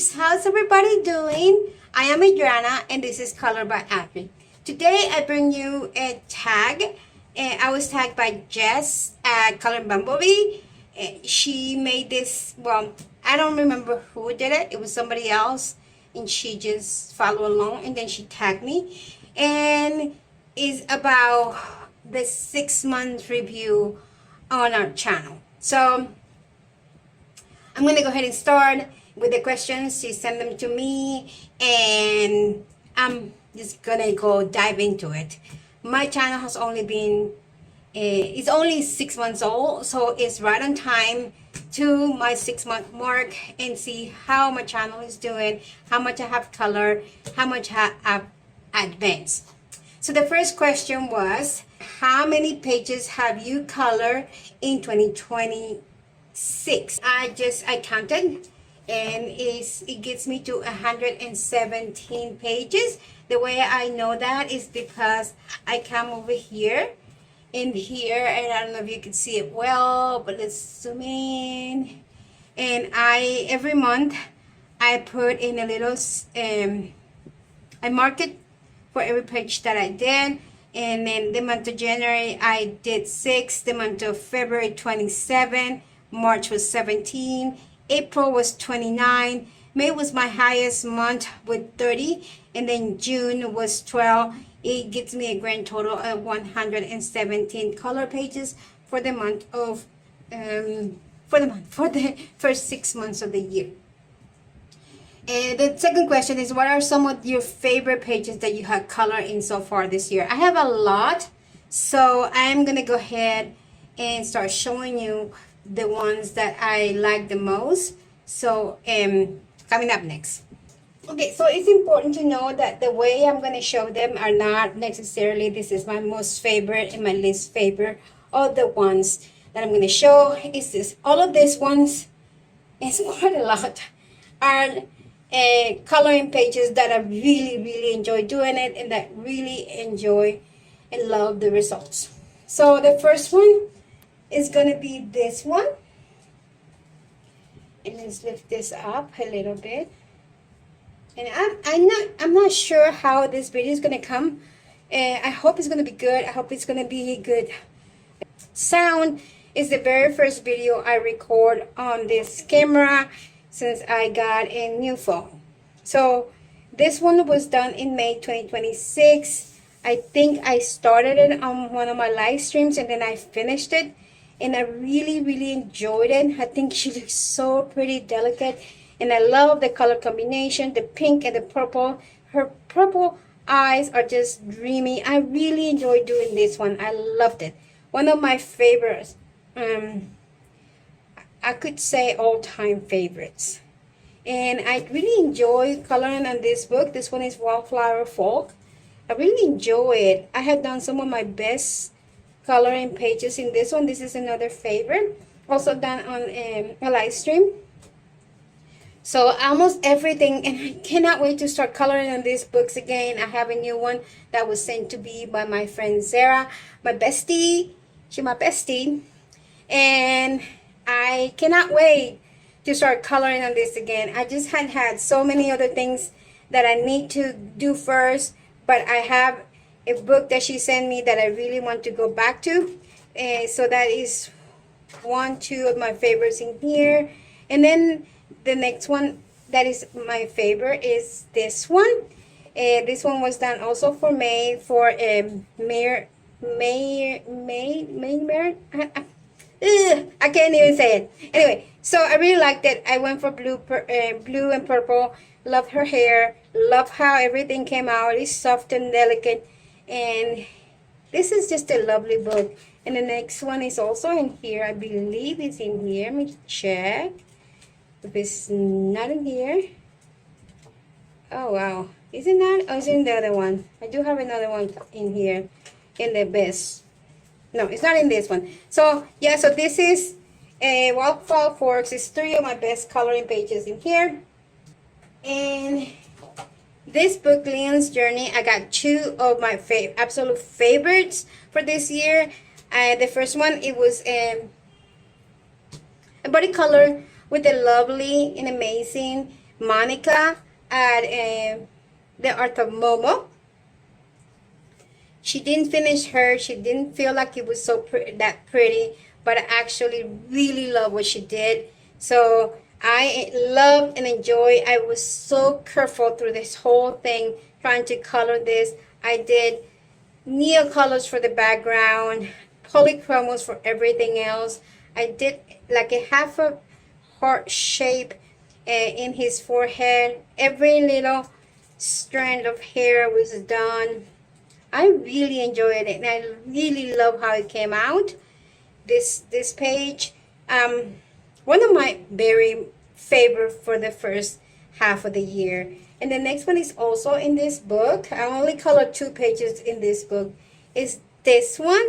peeps, how's everybody doing? I am Adriana and this is Color by Adry. Today I bring you a tag. I was tagged by Jess at Color Bumblebee. She made this, well, I don't remember who did it. It was somebody else and she just followed along and then she tagged me. And it's about the 6-month review on our channel. So I'm going to go ahead and start with the questions. She sent them to me and I'm just going to go dive into it. My channel has only been, it's only 6 months old, so it's right on time to my 6-month mark and see how my channel is doing, how much I have colored, how much I've advanced. So the first question was, how many pages have you colored in 2026? I counted and it gets me to 117 pages. The way I know that is because I come over here and here, and I don't know if you can see it well, but let's zoom in. And every month I put in a little I mark it for every page that I did. And then the month of January I did 6, the month of February 27, March was 17, April was 29, May was my highest month with 30, and then June was 12. It gets me a grand total of 117 color pages for the month of for the first 6 months of the year. And the second question is, what are some of your favorite pages that you have colored in so far this year? I have a lot, so I'm gonna go ahead and start showing you the ones that I like the most. So coming up next. Okay, so it's important to know that the way I'm going to show them are not necessarily this is my most favorite and my least favorite. All the ones that I'm going to show is this. All of these ones, it's quite a lot, are coloring pages that I really enjoy doing it and that really enjoy and love the results. So the first one is going to be this one. And let's lift this up a little bit. And I'm not sure how this video is gonna come. I hope it's gonna be good. I hope it's gonna be good. Sound is the very first video I record on this camera since I got a new phone. So this one was done in May 2026. I think I started it on one of my live streams and then I finished it. And I really enjoyed it. I think she looks so pretty delicate. And I love the color combination, the pink and the purple. Her purple eyes are just dreamy. I really enjoyed doing this one. I loved it. One of my favorites. I could say all-time favorites. And I really enjoy coloring on this book. This one is Wildflower Folk. I really enjoy it. I have done some of my best coloring pages in this one. This is another favorite. Also done on a live stream. So almost everything, and I cannot wait to start coloring on these books again. I have a new one that was sent to me by my friend Sarah, my bestie. She's my bestie. And I cannot wait to start coloring on this again. I just had so many other things that I need to do first, but I have a book that she sent me that I really want to go back to. So that is 1, 2 of my favorites in here. And then the next one that is my favorite is this one. This one was done also for May, for May. I can't even say it. Anyway, so I really liked it. I went for blue and purple. Loved her hair. Love how everything came out. It's soft and delicate. And this is just a lovely book. And the next one is also in here. I believe it's in here. Let me check. If it's not in here. Oh, wow. Is it not? Oh, it's in the other one. I do have another one in here. In the best. No, it's not in this one. So, yeah, so this is Wildflower Forks. It's 3 of my best coloring pages in here. And this book, Leon's Journey, I got 2 of my absolute favorites for this year. The first one, it was a body color with a lovely and amazing Monica at the Art of Momo. She didn't finish her. She didn't feel like it was so that pretty, but I actually really love what she did. So I loved and enjoyed. I was so careful through this whole thing trying to color this. I did neon colors for the background, polychromos for everything else. I did like a half a heart shape in his forehead. Every little strand of hair was done. I really enjoyed it, and I really love how it came out. This page, one of my very favorite for the first half of the year. And the next one is also in this book. I only colored 2 pages in this book. Is this one.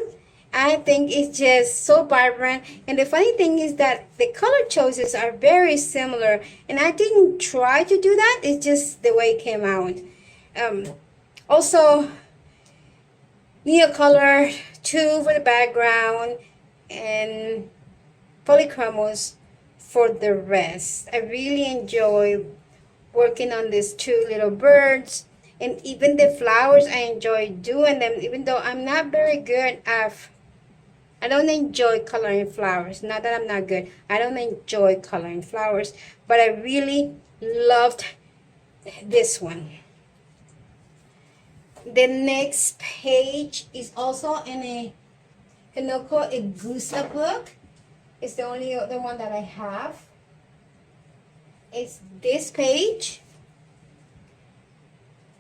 I think it's just so vibrant. And the funny thing is that the color choices are very similar. And I didn't try to do that. It's just the way it came out. Also, neon color 2 for the background and polychromos for the rest. I really enjoy working on these 2 little birds, and even the flowers. I enjoy doing them, even though I'm not very good at, I don't enjoy coloring flowers. Not that I'm not good, I don't enjoy coloring flowers, but I really loved this one. The next page is also in a Kanoko Igusa book. It's the only other one that I have. It's this page.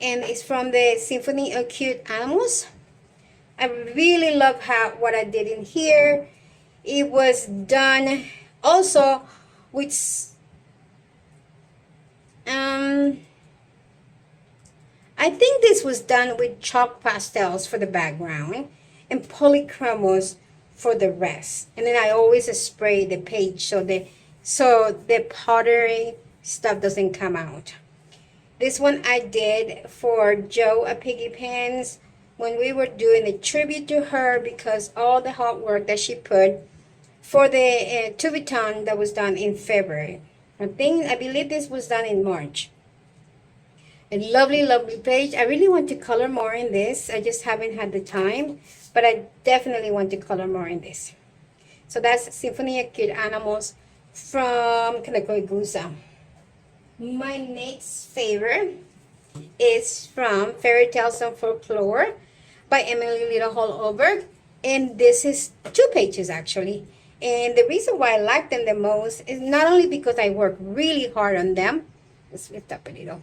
And it's from the Symphony of Cute Animals. I really love what I did in here. It was done also with I think this was done with chalk pastels for the background and polychromos for the rest. And then I always spray the page so the pottery stuff doesn't come out. This one I did for Joe a Piggy Pants when we were doing a tribute to her, because all the hard work that she put for the Tubiton that was done in February. I believe this was done in March. A lovely, lovely page. I really want to color more in this. I just haven't had the time, but I definitely want to color more in this. So that's Symphony of Cute Animals from Kaneko Igusa. My next favorite is from Fairy Tales and Folklore by Emily Little Hall-Oberg. And this is 2 pages actually. And the reason why I like them the most is not only because I work really hard on them. Let's lift up a little.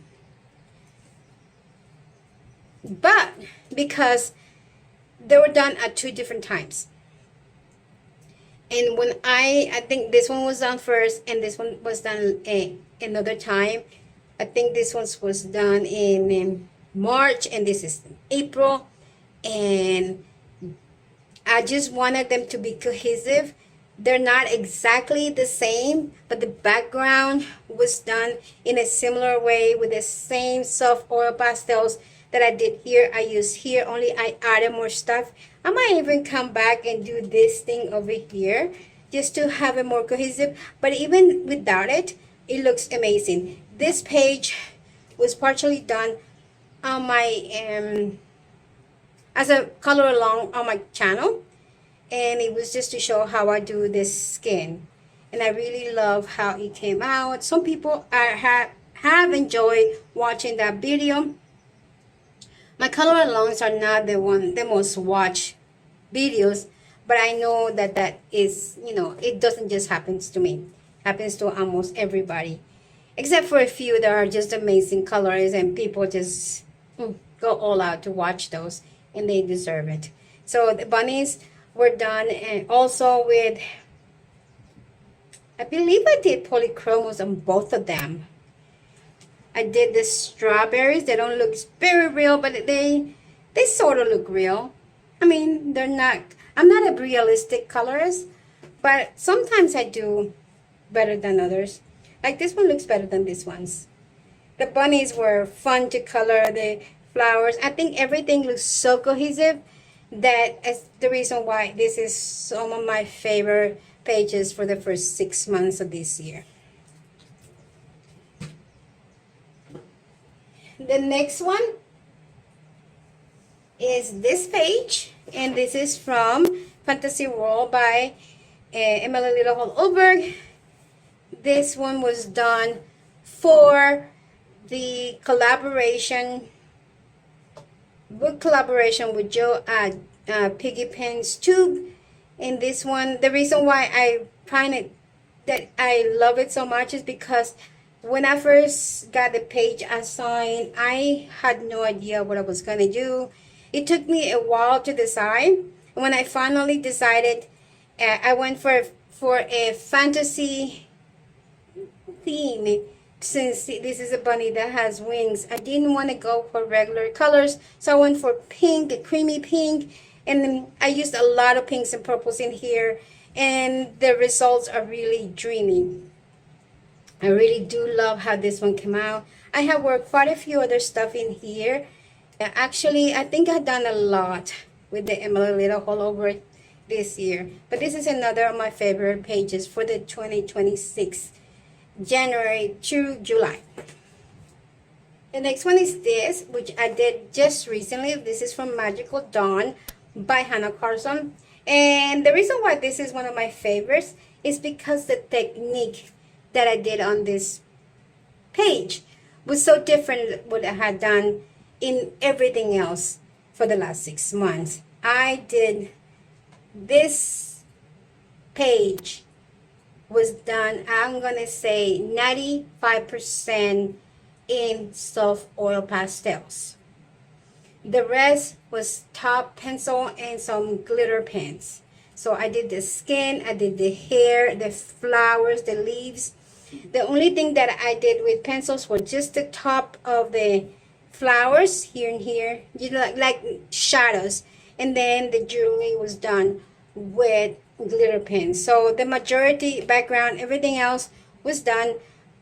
But because they were done at 2 different times. And when I think this one was done first and this one was done another time. I think this one was done in March and this is April. And I just wanted them to be cohesive. They're not exactly the same, but the background was done in a similar way with the same soft oil pastels that I did here. I used here, only I added more stuff. I might even come back and do this thing over here just to have it more cohesive. But even without it, it looks amazing. This page was partially done on my, as a color along on my channel. And it was just to show how I do this skin. And I really love how it came out. Some people have enjoyed watching that video. My color alongs are not the most watched videos, but I know that is, it doesn't just happen to me. It happens to almost everybody, except for a few that are just amazing colors and people just go all out to watch those, and they deserve it. So the bunnies were done, and also with, I believe I did polychromos on both of them. I did the strawberries. They don't look very real, but they sort of look real. I mean, they're not, I'm not a realistic colorist, but sometimes I do better than others. Like this one looks better than this one's. The bunnies were fun to color, the flowers. I think everything looks so cohesive that is the reason why this is some of my favorite pages for the first 6 months of this year. The next one is this page, and this is from Fantasy World by Emily Little Holberg. This one was done for the book collaboration with Joe at Piggy Pen's Tube. And this one, the reason why I find it that I love it so much is because when I first got the page assigned, I had no idea what I was going to do. It took me a while to decide. And when I finally decided, I went for a fantasy theme. Since this is a bunny that has wings, I didn't want to go for regular colors, so I went for pink, a creamy pink, and then I used a lot of pinks and purples in here, and the results are really dreamy. I really do love how this one came out. I have worked quite a few other stuff in here. Actually, I think I've done a lot with the Emily Little Holberg this year, but this is another of my favorite pages for the 2026 January to July. The next one is this, which I did just recently. This is from Magical Dawn by Hannah Carson. And the reason why this is one of my favorites is because the technique that I did on this page was so different than what I had done in everything else for the last 6 months. I did this page was done, I'm gonna say 95% in soft oil pastels. The rest was top pencil and some glitter pens. So I did the skin, I did the hair, the flowers, the leaves. The only thing that I did with pencils was just the top of the flowers here and here, you know, like shadows. And then the jewelry was done with glitter pens. So the majority background, everything else was done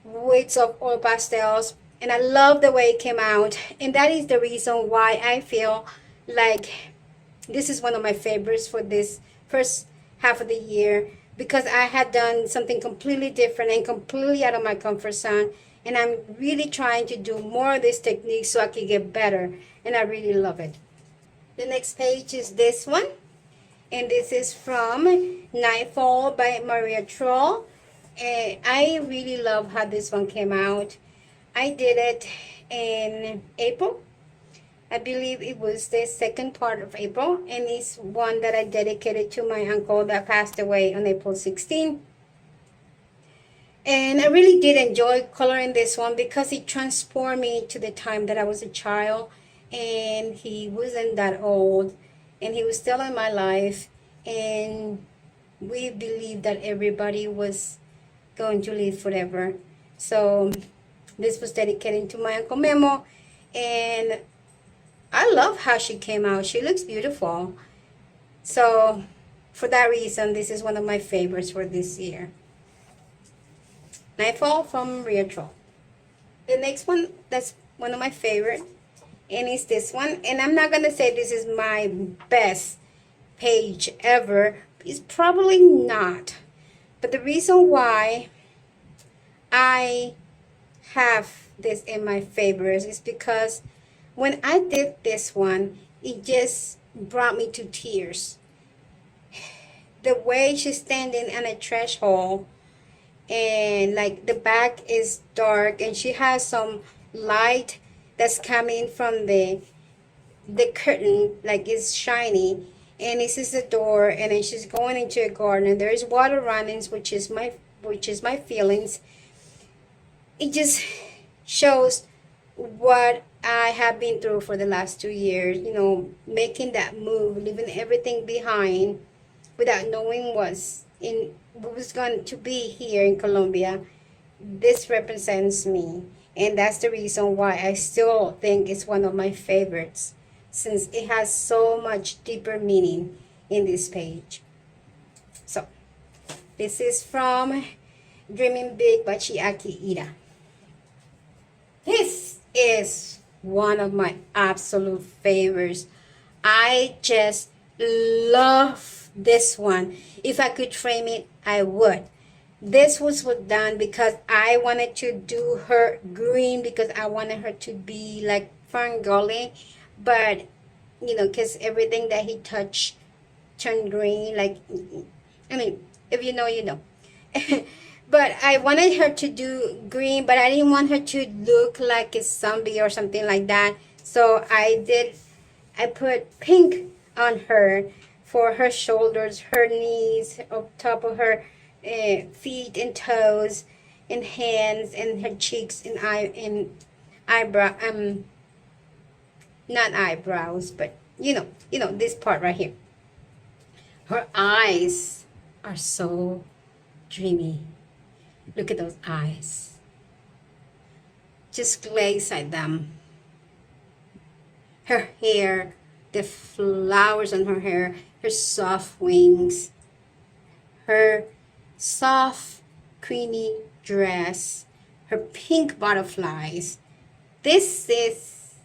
with soft oil pastels, and I love the way it came out. And that is the reason why I feel like this is one of my favorites for this first half of the year, because I had done something completely different and completely out of my comfort zone, and I'm really trying to do more of this technique so I can get better, and I really love it. The next page is this one, and this is from Nightfall by Maria Troll. And I really love how this one came out. I did it in April. I believe it was the second part of April, and it's one that I dedicated to my uncle that passed away on April 16. And I really did enjoy coloring this one because it transported me to the time that I was a child, and he wasn't that old, and he was still in my life, and we believed that everybody was going to live forever. So this was dedicated to my Uncle Memo, and I love how she came out. She looks beautiful. So for that reason, this is one of my favorites for this year. Nightfall from Retro. The next one, that's one of my favorite, and it's this one. And I'm not gonna say this is my best page ever. It's probably not. But the reason why I have this in my favorites is because when I did this one, it just brought me to tears. The way she's standing on a threshold, and like the back is dark, and she has some light that's coming from the curtain, like it's shiny, and this is the door, and then she's going into a garden, and there is water running, which is my feelings. It just shows what I have been through for the last 2 years, you know, making that move, leaving everything behind without knowing what was going to be here in Colombia. This represents me, and that's the reason why I still think it's one of my favorites, since it has so much deeper meaning in this page. So this is from Dreaming Big by Chiaki Ida. This is one of my absolute favorites. I just love this one. If I could frame it, I would. This was done because I wanted to do her green, because I wanted her to be like Ferngully, but you know, because everything that he touched turned green. Like, I mean, if you know, you know. But I wanted her to do green, but I didn't want her to look like a zombie or something like that. So I put pink on her for her shoulders, her knees, up top of her feet and toes, and hands, and her cheeks, and eyebrow. Not eyebrows, but you know this part right here. Her eyes are so dreamy. Look at those eyes. Just glaze at them. Her hair, the flowers on her hair, her soft wings, her soft, creamy dress, her pink butterflies. This is,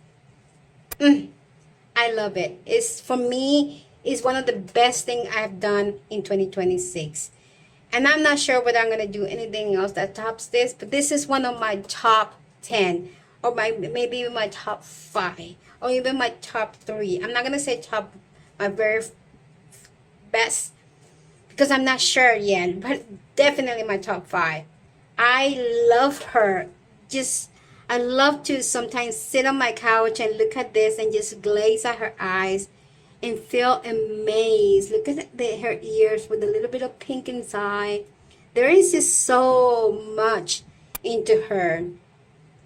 I love it. It's, for me, is one of the best thing I've done in 2026. And I'm not sure whether I'm going to do anything else that tops this, but this is one of my top 10, or maybe even my top 5, or even my top 3. I'm not going to say top, my very best, because I'm not sure yet, but definitely my top 5. I love her. Just, I love to sometimes sit on my couch and look at this and just glaze at her eyes and feel amazed. Look at her ears with a little bit of pink inside. There is just so much into her.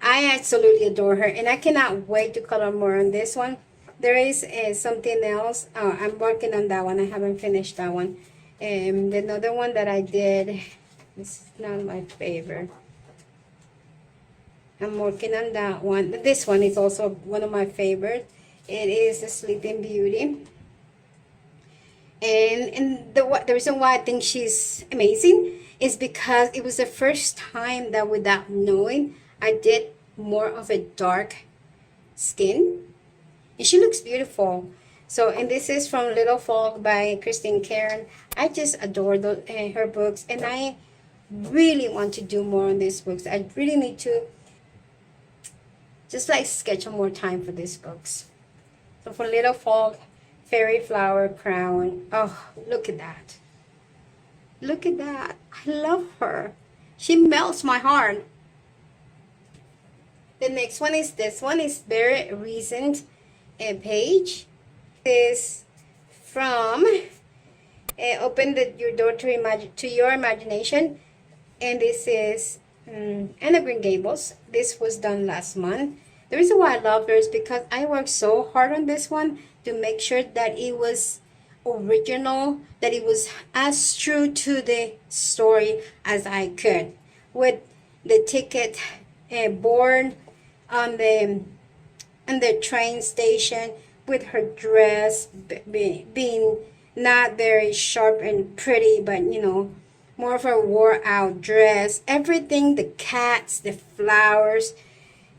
I absolutely adore her, and I cannot wait to color more on this one. There is something else. I'm working on that one. I haven't finished that one. The another one that I did, this is not my favorite. I'm working on that one. This one is also one of my favorites. It is the Sleeping Beauty. And the reason why I think she's amazing is because it was the first time that, without knowing, I did more of a dark skin. And she looks beautiful. So, and this is from Little Folk by Christine Karen. I just adore her books, and I really want to do more on these books. I really need to just like schedule more time for these books. So for Little Folk, Fairy Flower Crown. Oh, look at that. Look at that. I love her. She melts my heart. The next one is this one. Is very recent page. This from Open Your Door to Your Imagination. And this is Anna Green Gables. This was done last month. The reason why I love her is because I worked so hard on this one to make sure that it was original, that it was as true to the story as I could. With the ticket board on the train station, with her dress being not very sharp and pretty, but you know, more of a wore out dress. Everything, the cats, the flowers,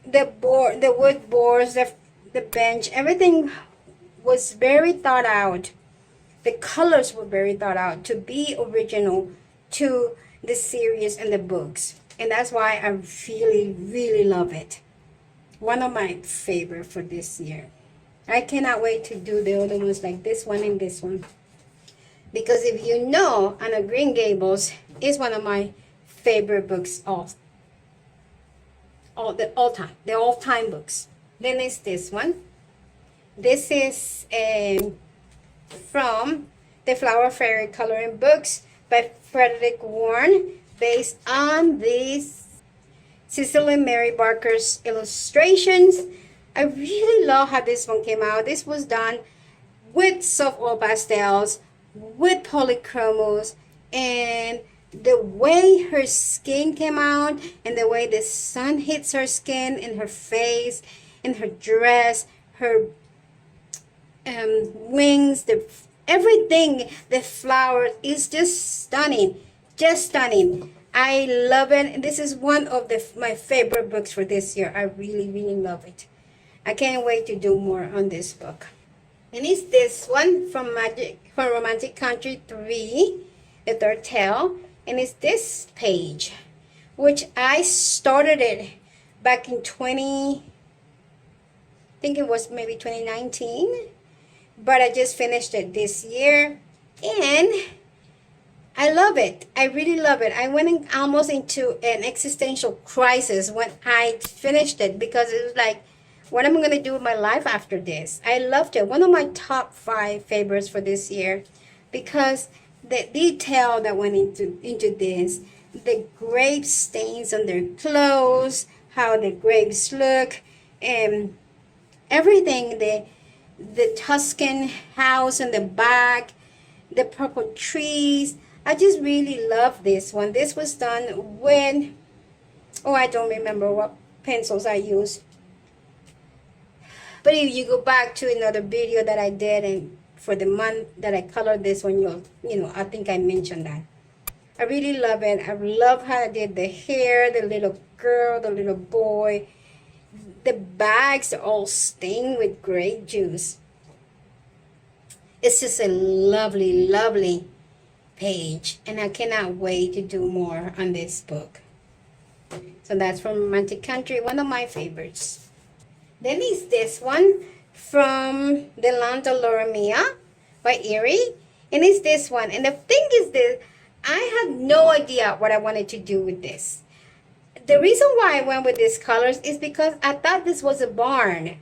the board, the wood boards, the bench, everything was very thought out. The colors were very thought out to be original to the series and the books. And that's why I really, really love it. One of my favorite for this year. I cannot wait to do the other ones like this one and this one. Because if you know, Anna Green Gables is one of my favorite books of all time books. Then is this one. This is from the Flower Fairy Coloring Books by Frederick Warren, based on these Cecily Mary Barker's illustrations. I really love how this one came out. This was done with soft oil pastels, with polychromos, and the way her skin came out, and the way the sun hits her skin and her face and her dress, her wings, everything, the flowers is just stunning, just stunning. I love it. This is one of my favorite books for this year. I really, really love it. I can't wait to do more on this book. And it's this one from Romantic Country 3, the third tale. and it's this page, which I started it back in I think it was maybe 2019, but I just finished it this year, and I love it. I really love it. I went in almost into an existential crisis when I finished it, because it was like, what am I going to do with my life after this? I loved it. One of my top 5 favorites for this year, because the detail that went into this, the grape stains on their clothes, how the grapes look, and everything, the Tuscan house in the back, the purple trees. I just really love this one. This was done when, oh, I don't remember what pencils I used. But if you go back to another video that I did, and for the month that I colored this one, I think I mentioned that. I really love it. I love how I did the hair, the little girl, the little boy. The bags are all stained with grape juice. It's just a lovely, lovely page, and I cannot wait to do more on this book. So that's from Romantic Country, one of my favorites. Then is this one from The Land of Loramia by Adry, and it's this one. And the thing is this, I had no idea what I wanted to do with this. The reason why I went with these colors is because I thought this was a barn,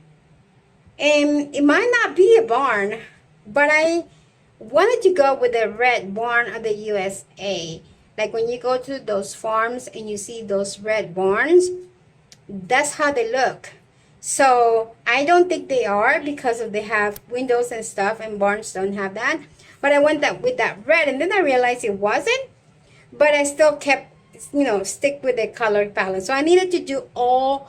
and it might not be a barn, but I wanted to go with the red barn of the USA. Like when you go to those farms and you see those red barns, that's how they look. So I don't think they are, because of they have windows and stuff, and barns don't have that. But I went with that red, and then I realized it wasn't. But I still kept, stick with the color palette. So I needed to do all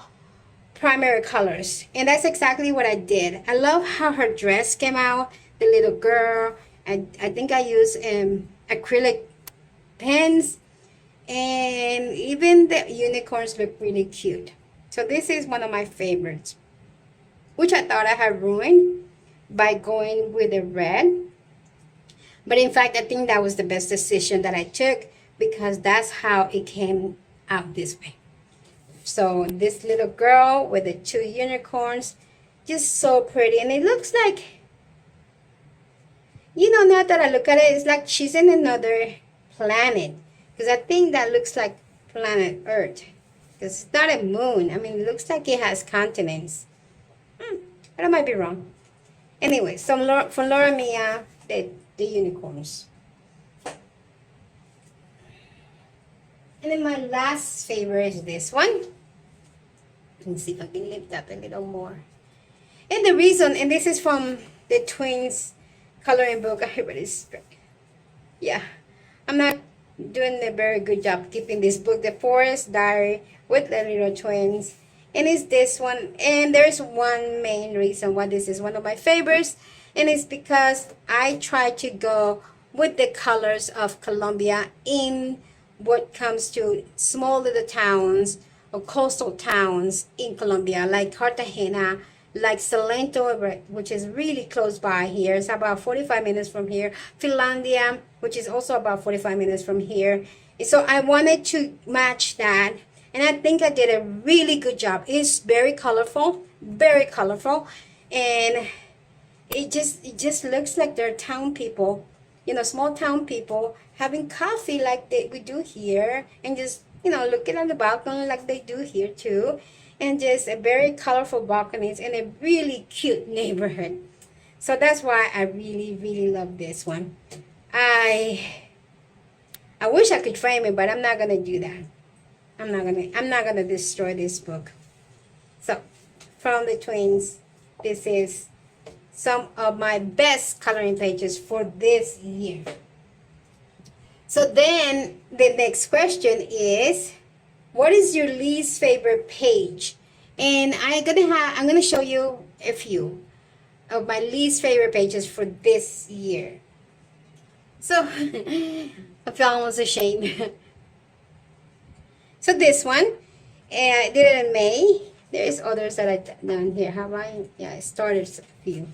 primary colors, and that's exactly what I did. I love how her dress came out, the little girl. I think I used acrylic pens, and even the unicorns look really cute. So this is one of my favorites, which I thought I had ruined by going with the red. But in fact, I think that was the best decision that I took, because that's how it came out this way. So this little girl with the 2 unicorns, just so pretty. And it looks like, now that I look at it, it's like she's in another planet, because I think that looks like planet Earth, because it's not a moon. I mean, it looks like it has continents, but I might be wrong. Anyway, so from Loramia, the unicorns. And then my last favorite is this one. Let me see if I can lift up a little more. And the reason, and this is from the twins coloring book. Yeah, I'm not doing a very good job keeping this book, The Forest Diary with the Little Twins. And it's this one. And there's one main reason why this is one of my favorites, and it's because I try to go with the colors of Colombia in what comes to small little towns or coastal towns in Colombia, like Cartagena, like Salento, which is really close by here. It's about 45 minutes from here. Finlandia, which is also about 45 minutes from here. So I wanted to match that, and I think I did a really good job. It's very colorful, and it just looks like they're town people, small town people having coffee like we do here, and just looking at the balcony like they do here too, and just a very colorful balconies in a really cute neighborhood. So that's why I really love this one. I wish I could frame it, but I'm not gonna do that. I'm not gonna destroy this book. So from the twins, this is some of my best coloring pages for this year. So then the next question is, what is your least favorite page? And I'm gonna show you a few of my least favorite pages for this year. So I feel almost ashamed. So this one, I did it in May. There's others that I done here. Have I? Yeah, I started a few.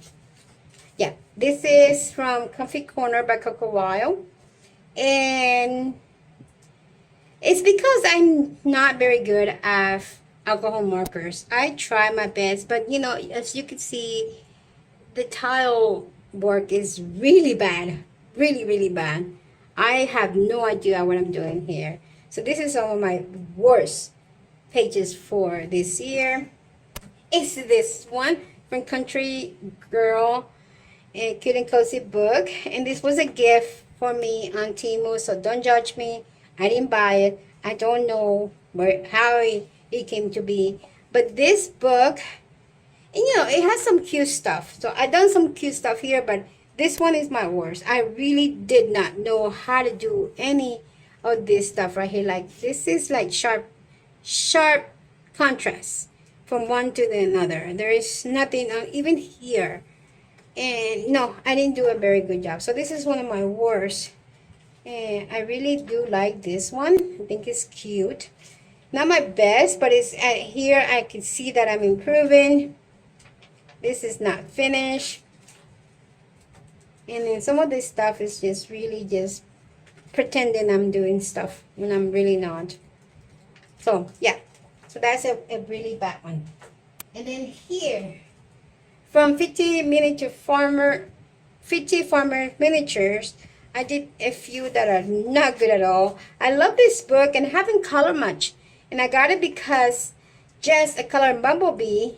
Yeah, this is from Comfy Corner by Coco Wild. And It's because I'm not very good at alcohol markers. I try my best, but you know, as you can see, the tile work is really bad. Really, really bad. I have no idea what I'm doing here. So this is some of my worst pages for this year. It's this one from Country Girl, a cute and cozy book. And this was a gift for me on Temu, so don't judge me. I didn't buy it. I don't know how it came to be. But this book, and you know, it has some cute stuff. So I done some cute stuff here, but this one is my worst. I really did not know how to do any of this stuff right here. Like this is like sharp contrast from one to the another. There is nothing even here. And no, I didn't do a very good job. So this is one of my worst. And I really do like this one. I think it's cute. Not my best, but it's here I can see that I'm improving. This is not finished. And then some of this stuff is just really just pretending I'm doing stuff when I'm really not. So yeah, so that's a really bad one. And then here, from 50 Farmer Miniatures, I did a few that are not good at all. I love this book and haven't colored much. And I got it because Jess, a colored bumblebee,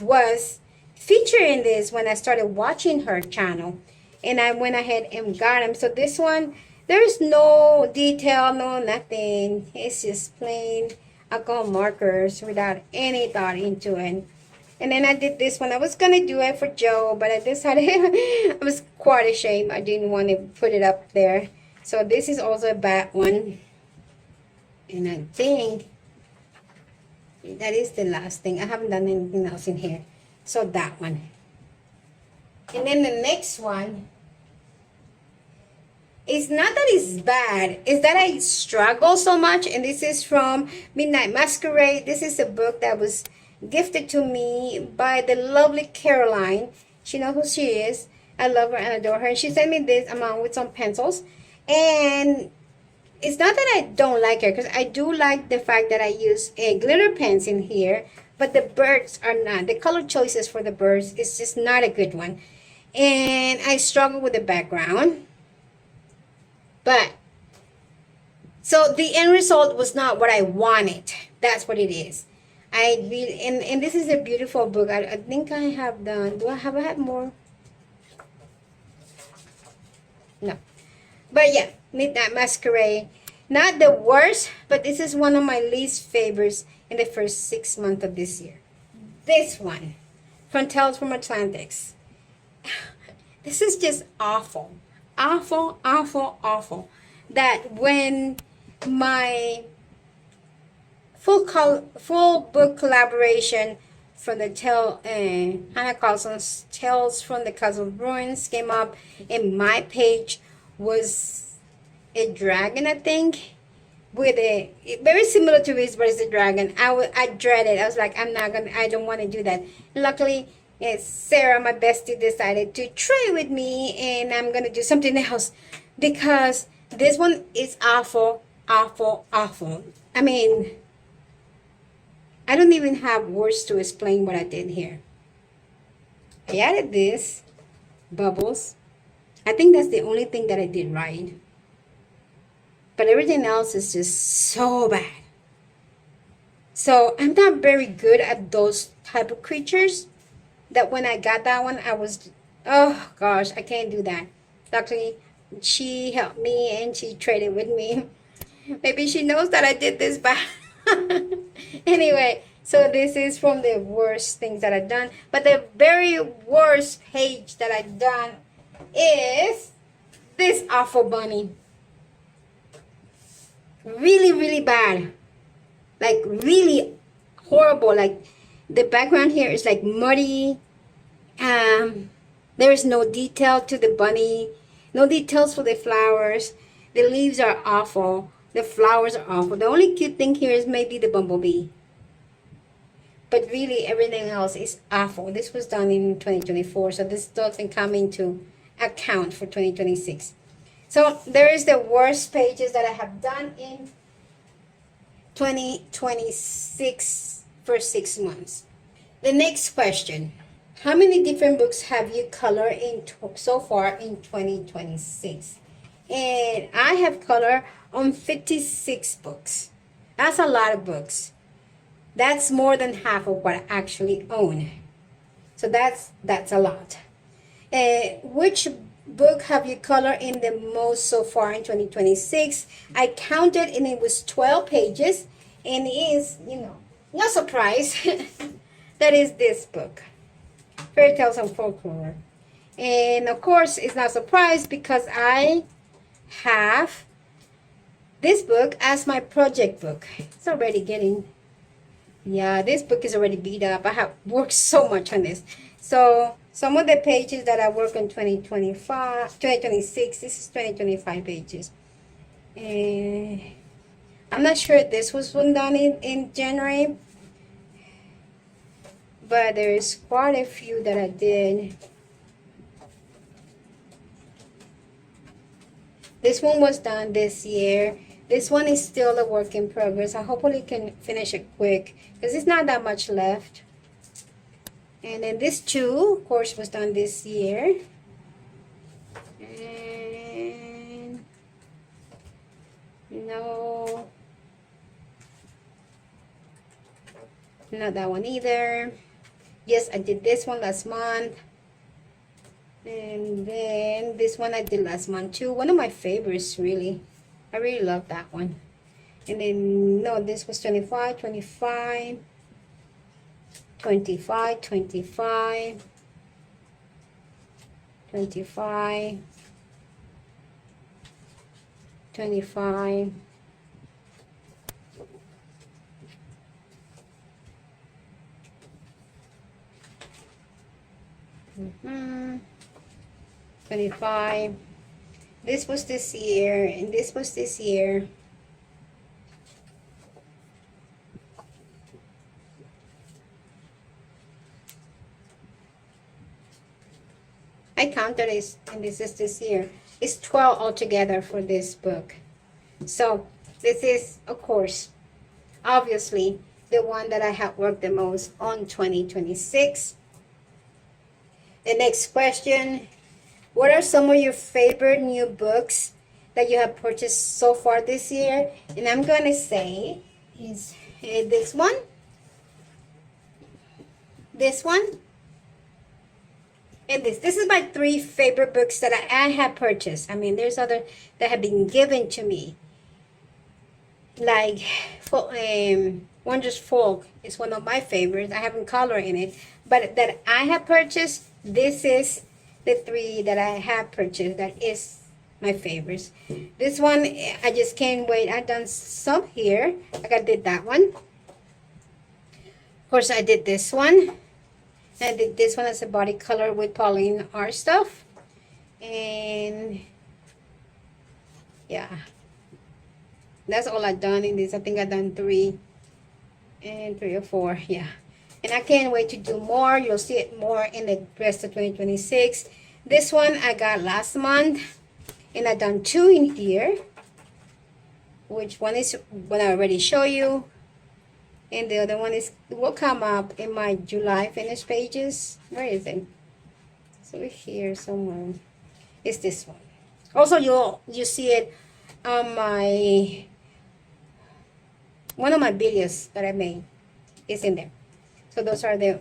was featured in this when I started watching her channel. And I went ahead and got him. So this one, there's no detail, no nothing. It's just plain alcohol markers without any thought into it. And then I did this one. I was going to do it for Joe, but I decided I was quite ashamed. I didn't want to put it up there. So this is also a bad one. And I think that is the last thing. I haven't done anything else in here. So that one. And then the next one, it's not that it's bad, it's that I struggle so much. And this is from Midnight Masquerade. This is a book that was gifted to me by the lovely Caroline. She knows who she is. I love her and adore her. And she sent me this amount with some pencils. And it's not that I don't like her, because I do like the fact that I use a glitter pens in here. But the birds are not. The color choices for the birds is just not a good one. And I struggle with the background. But, so the end result was not what I wanted. That's what it is. I really, and this is a beautiful book. I think I have done, do I have had more? No. But yeah, Midnight Masquerade. Not the worst, but this is one of my least favorites in the first 6 months of this year. This one, from Tales from Atlantis. This is just awful. Awful, awful, awful. That when my full book collaboration from the Hannah Carlson's Tales from the Castle of Ruins came up, and my page was a dragon, I think, with a very similar to his, but it's a dragon. I dreaded. I was like, I don't want to do that. Luckily, Sarah, my bestie, decided to trade with me, and I'm gonna do something else because this one is awful, awful, awful. I mean, I don't even have words to explain what I did here. I added this bubbles. I think that's the only thing that I did right. But everything else is just so bad. So I'm not very good at those type of creatures. That when I got that one, I was, oh gosh, I can't do that. Luckily, she helped me and she traded with me. Maybe she knows that I did this bad. Anyway, so this is from the worst things that I've done. But the very worst page that I've done is this awful bunny. Really, really bad. Like really horrible. Like the background here is like muddy. There is no detail to the bunny. No details for the flowers. The leaves are awful. The flowers are awful. The only cute thing here is maybe the bumblebee. But really everything else is awful. This was done in 2024. So this doesn't come into account for 2026. So there is the worst pages that I have done in 2026 for 6 months. The next question. How many different books have you colored so far in 2026? And I have colored on 56 books. That's a lot of books. That's more than half of what I actually own. So that's a lot. Which book have you colored in the most so far in 2026? I counted and it was 12 pages. And it is, no surprise, that is this book, Fairy Tales and Folklore. And of course, it's not a surprise because I have this book as my project book. It's already getting, this book is already beat up. I have worked so much on this. So some of the pages that I work on 2026, this is 2025 pages. And I'm not sure if this was one done in January, but there's quite a few that I did. This one was done this year. This one is still a work in progress. I hopefully can finish it quick because it's not that much left. And then this too, of course, was done this year. And no, not that one either. Yes, I did this one last month. And then this one I did last month too. One of my favorites, really. I really love that one. And then, no, this was 25, 25, 25, 25, 25, 25, 25. This was this year, and this was this year. I counted this, and this is this year. It's 12 altogether for this book. So this is, of course, obviously, the one that I have worked the most on 2026. The next question. What are some of your favorite new books that you have purchased so far this year? And I'm going to say is this one, and this. This is my 3 favorite books that I have purchased. I mean, there's other that have been given to me. Like Wondrous Folk is one of my favorites. I haven't colored in it. But that I have purchased, this is the 3 that I have purchased that is my favorites. This one, I just can't wait. I've done some here. Like I did that one. Of course, I did this one. I did this one as a body color with Pauline art stuff. And yeah, that's all I've done in this. I think I've done 3 or 4. Yeah. And I can't wait to do more. You'll see it more in the rest of 2026. This one I got last month. And I've done 2 in here. Which one is what I already show you. And the other one will come up in my July finished pages. Where is it? It's over here somewhere. It's this one. Also, you see it on one of my videos that I made. It's in there. So those are the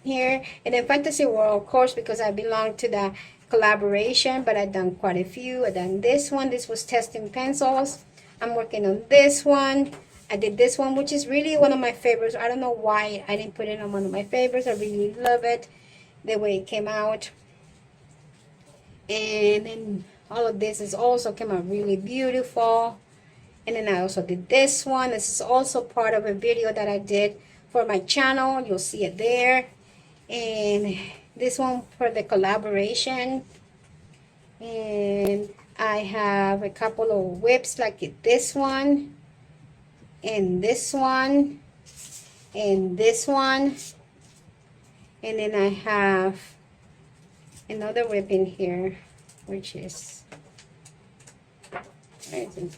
here. And then Fantasy World, of course, because I belong to the collaboration, but I've done quite a few. I've done this one. This was Testing Pencils. I'm working on this one. I did this one, which is really one of my favorites. I don't know why I didn't put it on one of my favorites. I really love it, the way it came out. And then all of this is also came out really beautiful. And then I also did this one. This is also part of a video that I did for my channel. You'll see it there. And this one for the collaboration. And I have a couple of whips like this one. And this one. And this one. And then I have another whip in here, which is, where is it?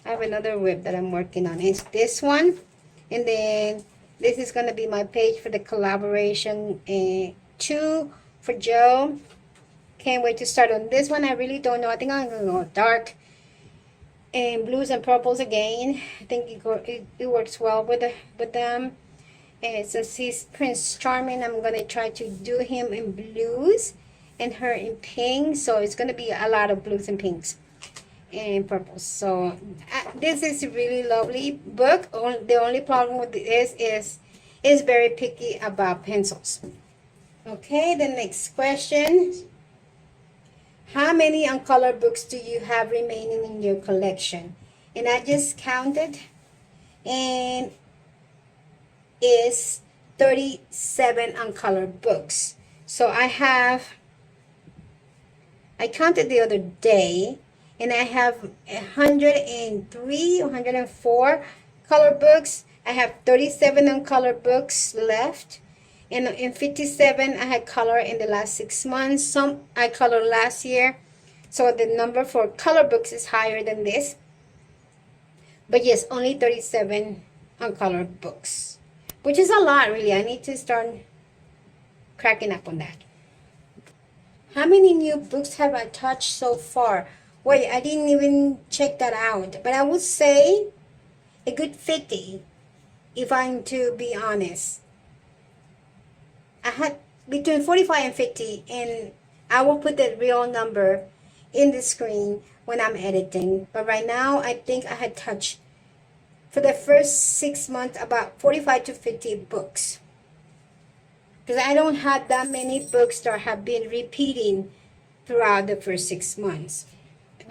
I have another whip that I'm working on. It's this one. And then this is going to be my page for the collaboration 2 for Joe. Can't wait to start on this one. I really don't know. I think I'm going to go dark and blues and purples again. I think it works well with them. And since he's Prince Charming, I'm going to try to do him in blues and her in pink. So it's going to be a lot of blues and pinks and purples. So this is a really lovely book. The only problem with this is very picky about pencils. Okay, the next question. How many uncolored books do you have remaining in your collection? And I just counted, and is 37 uncolored books. So I counted the other day, and I have 103, 104 colored books. I have 37 uncolored books left. And in 57, I had color in the last 6 months. Some I colored last year. So the number for color books is higher than this. But yes, only 37 uncolored books, which is a lot, really. I need to start cracking up on that. How many new books have I touched so far? Wait, I didn't even check that out. But I would say a good 50, if I'm to be honest. I had between 45 and 50, and I will put the real number in the screen when I'm editing. But right now, I think I had touched, for the first 6 months, about 45 to 50 books. Because I don't have that many books that have been repeating throughout the first 6 months.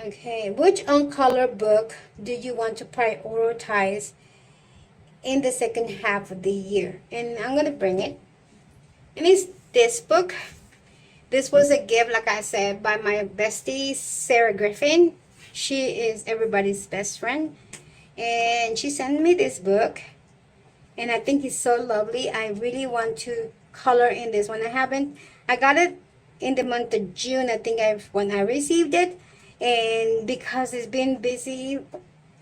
Okay, which uncolored book do you want to prioritize in the second half of the year? And I'm going to bring it. And it's this book. This was a gift, like I said, by my bestie, Sarah Griffin. She is everybody's best friend. And she sent me this book. And I think it's so lovely. I really want to color in this one. I got it in the month of June, I think, when I received it. And because it's been busy,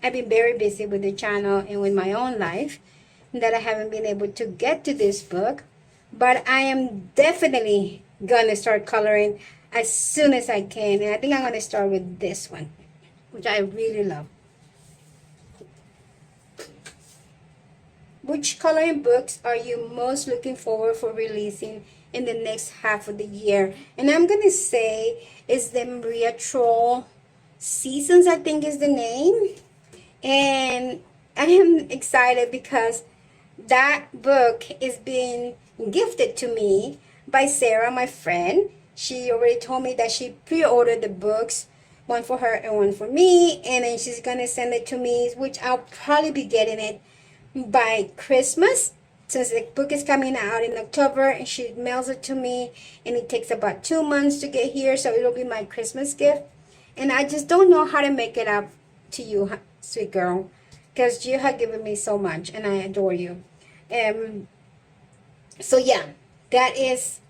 I've been very busy with the channel and with my own life, that I haven't been able to get to this book. But I am definitely going to start coloring as soon as I can. And I think I'm going to start with this one, which I really love. Which coloring books are you most looking forward for releasing in the next half of the year? And I'm going to say it's the Maria Troll Seasons, I think is the name. And I am excited because that book is being gifted to me by Sarah, my friend. She already told me that she pre-ordered the books, one for her and one for me, and then she's gonna send it to me, which I'll probably be getting it by Christmas, since the book is coming out in October, and she mails it to me, and it takes about 2 months to get here, so it'll be my Christmas gift. And I just don't know how to make it up to you, sweet girl, because you have given me so much, and I adore you. So yeah, that is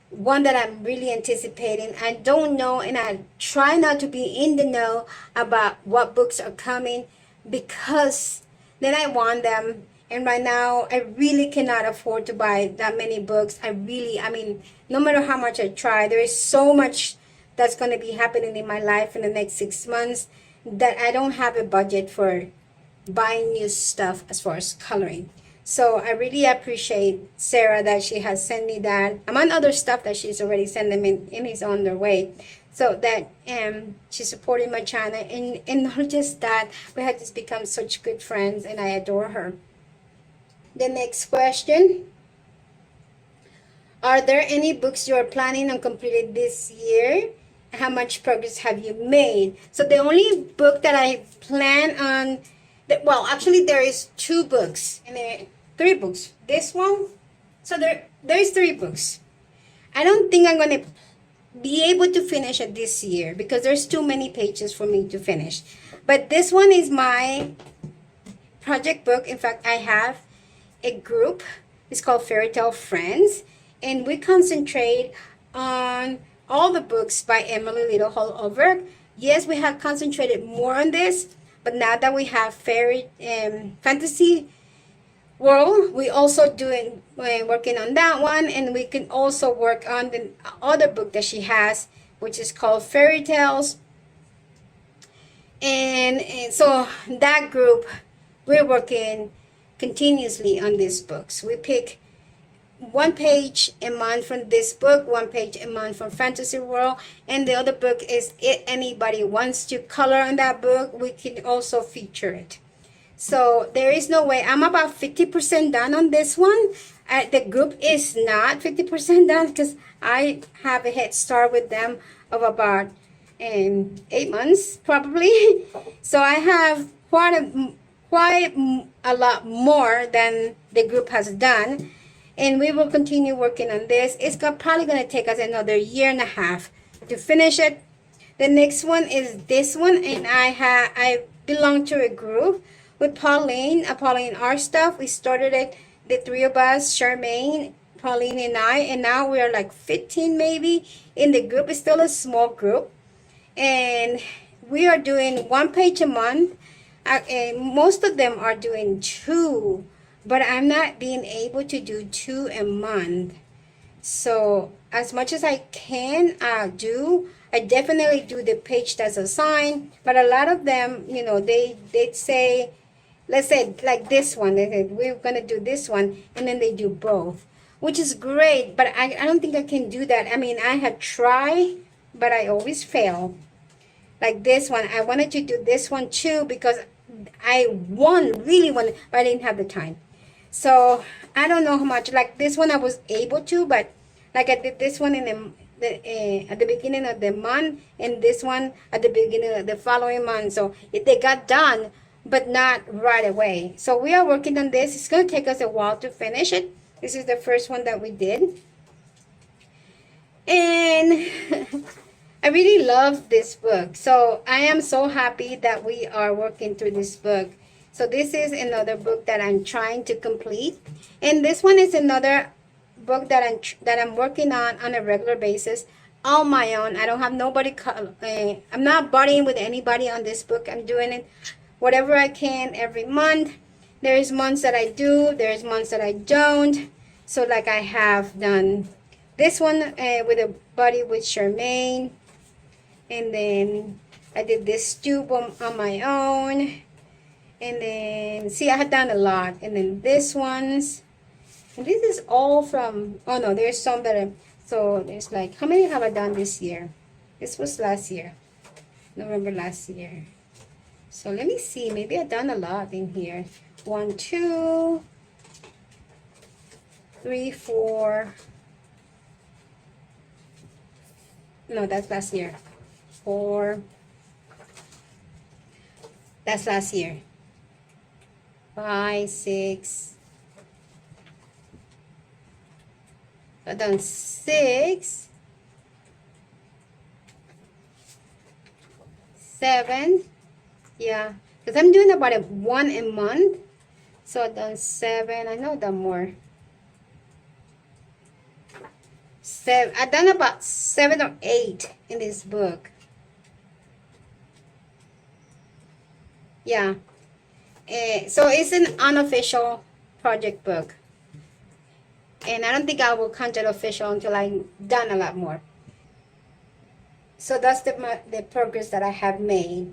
one that I'm really anticipating. I don't know, and I try not to be in the know about what books are coming, because then I want them, and right now I really cannot afford to buy that many books. I mean, no matter how much I try, there is so much that's going to be happening in my life in the next 6 months that I don't have a budget for buying new stuff as far as coloring. So I really appreciate Sarah that she has sent me that, among other stuff that she's already sent them in is on their way. So that she's supporting my channel, and not just that, we have just become such good friends, and I adore her. The next question. Are there any books you are planning on completing this year? How much progress have you made? So the only book that I plan on, well, actually there is 2 books, and 3 books. This one, so there's 3 books. I don't think I'm going to be able to finish it this year because there's too many pages for me to finish. But this one is my project book. In fact, I have a group. It's called Fairy Tale Friends, and we concentrate on all the books by Emily Little Hall Over. Yes, we have concentrated more on this, But now that we have fairy fantasy world, we also doing working on that one, and we can also work on the other book that she has, which is called Fairy Tales. And so that group, we're working continuously on these books. We pick one page a month from this book, one page a month from Fantasy World, and the other book is if anybody wants to color on that book, we can also feature it. So there is no way. I'm about 50% done on this one. The group is not 50% done because I have a head start with them of about 8 months probably. So I have quite a lot more than the group has done, and we will continue working on this. It's probably going to take us another year and a half to finish it. The next one is this one, and I belong to a group with Pauline Art Stuff. We started it, the three of us, Charmaine, Pauline, and I, and now we are like 15 maybe in the group. It's still a small group, and we are doing one page a month. Most of them are doing two, but I'm not being able to do two a month. So as much as I can I definitely do the page that's assigned, but a lot of them, you know, they'd say, let's say like this one, they said we're gonna do this one, and then they do both, which is great, but I don't think I can do that. I mean, I had tried, but I always fail. Like this one, I wanted to do this one too because I really wanted, but I didn't have the time. So I don't know how much. Like this one I was able to, but like I did this one in at the beginning of the month, and this one at the beginning of the following month. So they got done, but not right away. So we are working on this. It's going to take us a while to finish it. This is the first one that we did. And I really love this book. So I am so happy that we are working through this book. So this is another book that I'm trying to complete. And this one is another book that I'm working on a regular basis on my own. I don't have nobody, I'm not buddying with anybody on this book. I'm doing it whatever I can every month. There's months that I do, there's months that I don't. So like I have done this one with a buddy with Charmaine, and then I did this tube on my own, and then see, I had done a lot. And then this one's, and this is all from, oh no, there's some that so there's like, how many have I done this year? This was last year, November last year. So let me see, maybe I've done a lot in here. 1, 2, 3, 4. No, that's last year. 4. That's last year. 5, 6. I've done 6, 7. Yeah, because I'm doing about one a month. So I've done 7. I know I've done more. 7. I've done about 7 or 8 in this book. Yeah. So it's an unofficial project book. And I don't think I will count it official until I've done a lot more. So that's the progress that I have made.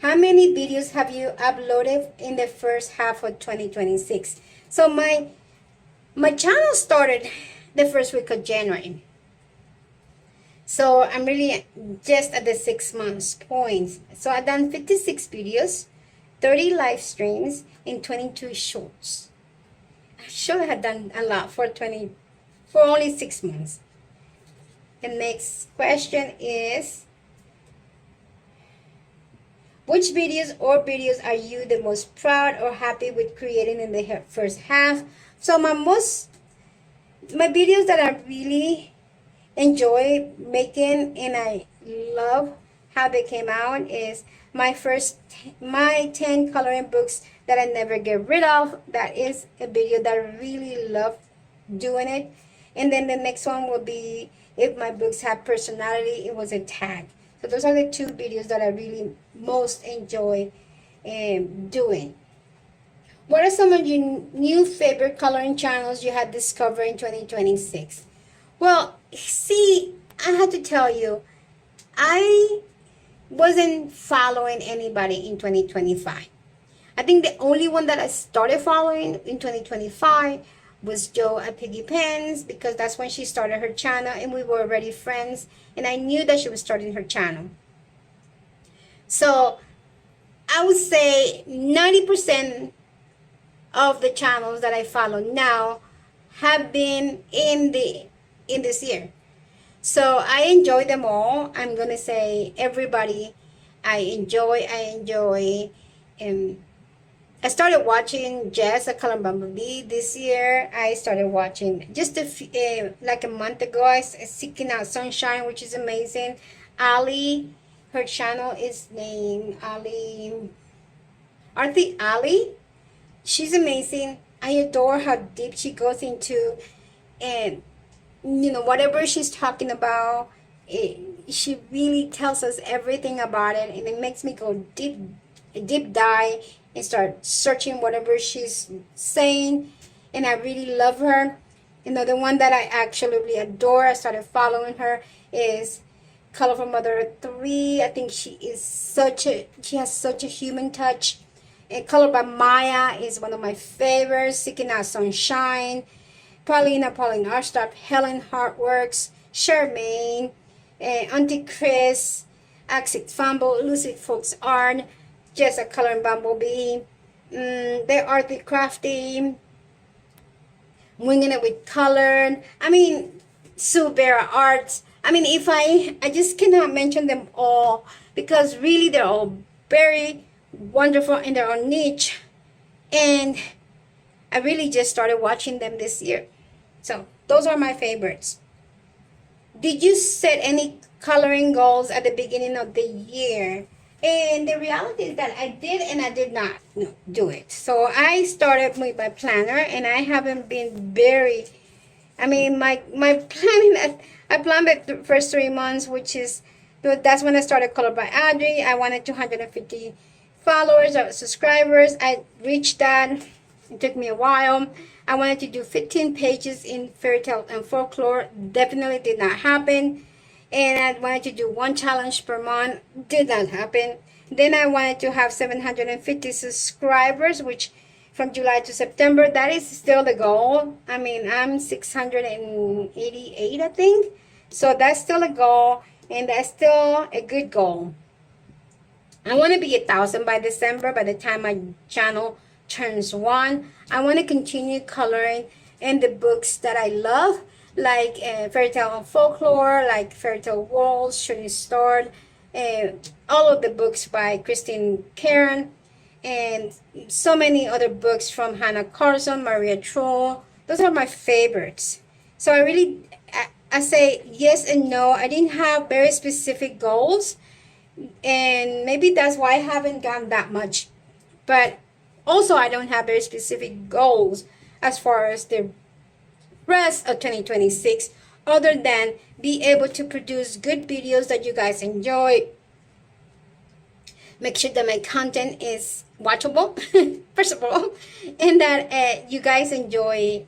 How many videos have you uploaded in the first half of 2026? So my channel started the first week of January. So I'm really just at the 6 months point. So I've done 56 videos, 30 live streams, and 22 shorts. I should have done a lot for only 6 months. The next question is, which videos are you the most proud or happy with creating in the first half? So my videos that I really enjoy making and I love how they came out is my 10 coloring books that I never get rid of. That is a video that I really love doing it. And then the next one will be if my books have personality. It was a tag. So those are the 2 videos that I really most enjoy doing. What are some of your new favorite coloring channels you had discovered in 2026? Well, see, I have to tell you, I wasn't following anybody in 2025. I think the only one that I started following in 2025 was Joe at Piggy Pens, because that's when she started her channel and we were already friends, and I knew that she was starting her channel. So I would say 90% of the channels that I follow now have been in this year. So I enjoy them all. I'm gonna say everybody I enjoy. I started watching Jess, a Color Bumblebee this year. I started watching just like a month ago. I Seeking Out Sunshine, which is amazing. Ali, her channel is named Ali, Arthi Ali. She's amazing. I adore how deep she goes into, and whatever she's talking about, she really tells us everything about it, and it makes me go deep dive and start searching whatever she's saying, and I really love her. Another one that I actually really adore, I started following her, is Colorful Mother 3. I think she has such a human touch. And Color by Maya is one of my favorites. Seeking Out Sunshine, Pauline Arstop, Helen Heartworks, Charmaine, Auntie Chris, Axit Fumble, Lucy Folks Art, Jess a Color and Bumblebee, they are the crafty, Winging It with Color. I mean, Sue Vera Arts. I mean, if I just cannot mention them all, because really they're all very wonderful in their own niche, and I really just started watching them this year. So those are my favorites. Did you set any coloring goals at the beginning of the year? And the reality is that I did and I did not do it. So I started with my planner, and I haven't been very, I mean, my planning, I planned the first 3 months, that's when I started ColorbyAdry. I wanted 250 followers or subscribers. I reached that. It took me a while. I wanted to do 15 pages in fairy tale and folklore. Definitely did not happen. And I wanted to do 1 challenge per month. Did not happen. Then I wanted to have 750 subscribers, which from July to September, that is still the goal. I mean, I'm 688, I think. So that's still a goal, and that's still a good goal. I want to be 1,000 by December, by the time my channel turns 1. I want to continue coloring in the books that I love, like Fairy Tale and Folklore, like Fairy Tale Worlds, Shooting Star, all of the books by Christine Karen, and so many other books from Hannah Carson, Maria Troll. Those are my favorites. So I say yes and no. I didn't have very specific goals, and maybe that's why I haven't gotten that much. But also, I don't have very specific goals as far as the rest of 2026, other than be able to produce good videos that you guys enjoy. Make sure that my content is watchable, first of all, and that you guys enjoy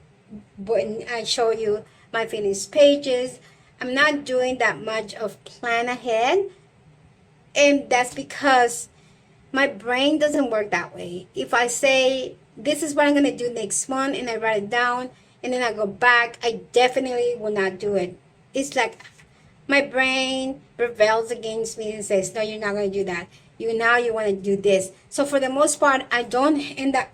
when I show you my finished pages. I'm not doing that much of plan ahead, and that's because my brain doesn't work that way. If I say this is what I'm going to do next month and I write it down and then I go back, I definitely will not do it. It's like my brain rebels against me and says, no, you're not going to do that. You want to do this. So for the most part, I don't end up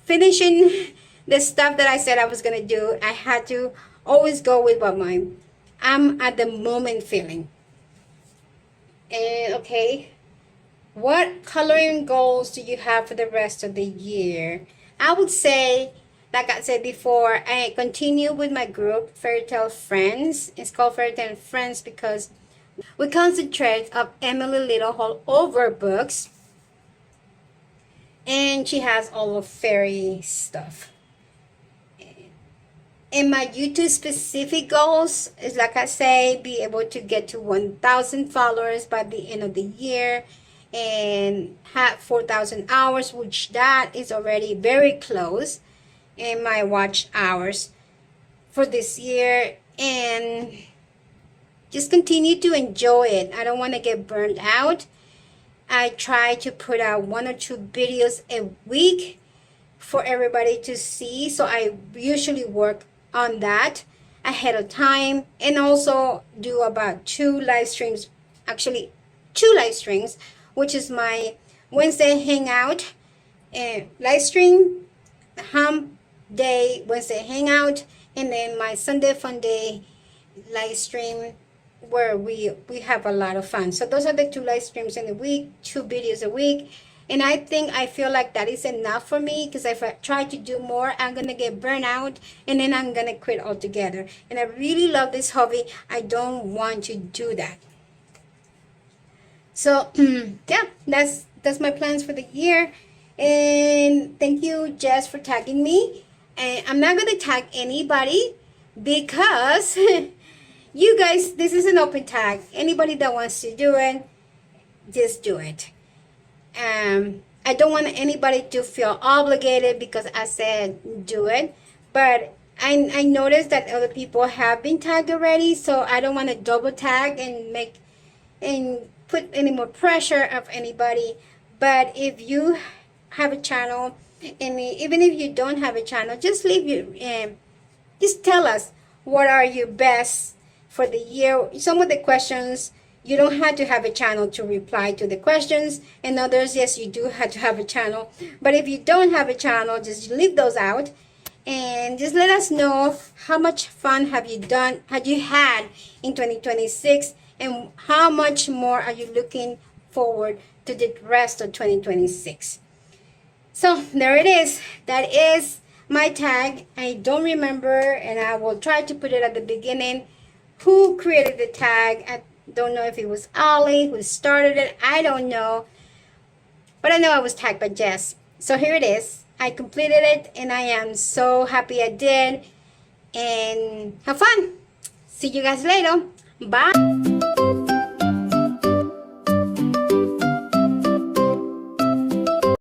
finishing the stuff that I said I was going to do. I had to always go with what I'm at the moment feeling. And okay, what coloring goals do you have for the rest of the year? I would say, like I said before, I continue with my group, Fairy Tale Friends. It's called Fairy Tale Friends because we concentrate on Emily Little all over books. And she has all of fairy stuff. And my YouTube specific goals is, like I say, be able to get to 1,000 followers by the end of the year. and had 4,000 hours, which that is already very close in my watch hours for this year. And just continue to enjoy it. I don't want to get burned out. I try to put out 1 or 2 videos a week for everybody to see. So I usually work on that ahead of time, and also do about 2 live streams, actually 2 live streams, which is my Wednesday hangout live stream, hump day Wednesday hangout, and then my Sunday fun day live stream, where we have a lot of fun. So those are the 2 live streams in a week, 2 videos a week. And I feel like that is enough for me, because if I try to do more, I'm gonna get burnt out, and then I'm gonna quit altogether. And I really love this hobby. I don't want to do that. So yeah, that's my plans for the year. And thank you, Jess, for tagging me. And I'm not gonna tag anybody, because you guys, this is an open tag. Anybody that wants to do it, just do it. I don't want anybody to feel obligated because I said do it, but I noticed that other people have been tagged already, so I don't want to double tag and put any more pressure of anybody. But if you have a channel, and even if you don't have a channel, just leave your just tell us what are your best for the year. Some of the questions, you don't have to have a channel to reply to the questions, and others, yes, you do have to have a channel. But if you don't have a channel, just leave those out, and just let us know how much fun had you had in 2026, and how much more are you looking forward to the rest of 2026. So there it is. That is my tag. I don't remember, and I will try to put it at the beginning, who created the tag. I don't know if it was Ali who started it. I don't know. But I know I was tagged by Jess. So here it is. I completed it, and I am so happy I did. And have fun. See you guys later. Bye.